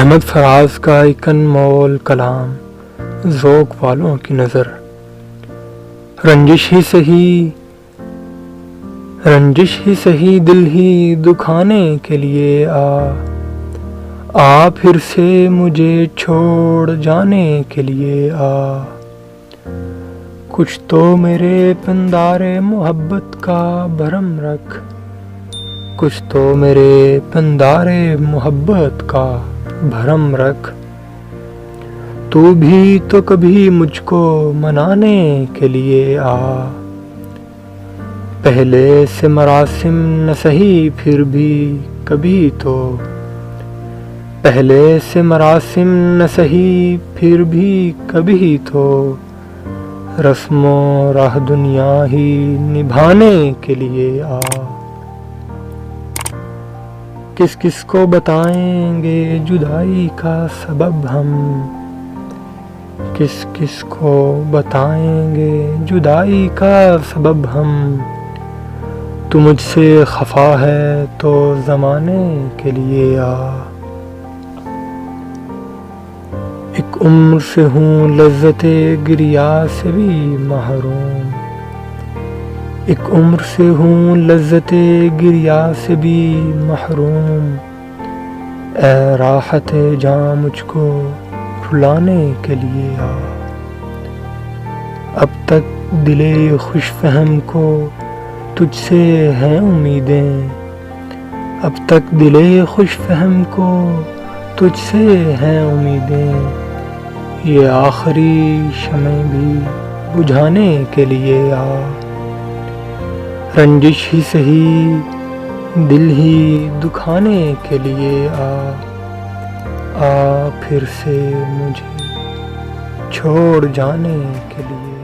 احمد فراز کا ایک انمول کلام، ذوق والوں کی نظر۔ رنجش ہی سہی دل ہی دکھانے کے لیے آ پھر سے مجھے چھوڑ جانے کے لیے آ۔ کچھ تو میرے پندار محبت کا بھرم رکھ، کچھ تو میرے پندار محبت کا بھرم رکھ۔ تو بھی تو کبھی مجھ کو منانے کے لیے آ۔ پہلے سے مراسم نہ سہی پھر بھی کبھی تو، پہلے سے مراسم نہ سہی پھر بھی کبھی تو، رسم و راہ دنیا ہی نبھانے کے لیے آ۔ کس کس کو بتائیں گے جدائی کا سبب ہم، کس کس کو بتائیں گے جدائی کا سبب ہم۔ تو مجھ سے خفا ہے تو زمانے کے لیے آ۔ ایک عمر سے ہوں لذت گریہ سے بھی محروم، ایک عمر سے ہوں لذت گریہ سے بھی محروم۔ اے راحت جاں مجھ کو رلانے کے لیے آ۔ اب تک دل خوش فہم کو تجھ سے ہیں امیدیں، اب تک دل خوش فہم کو تجھ سے ہیں امیدیں۔ یہ آخری شمع بھی بجھانے کے لیے آ۔ رنجش ہی سہی دل ہی دکھانے کے لیے آ پھر سے مجھے چھوڑ جانے کے لیے۔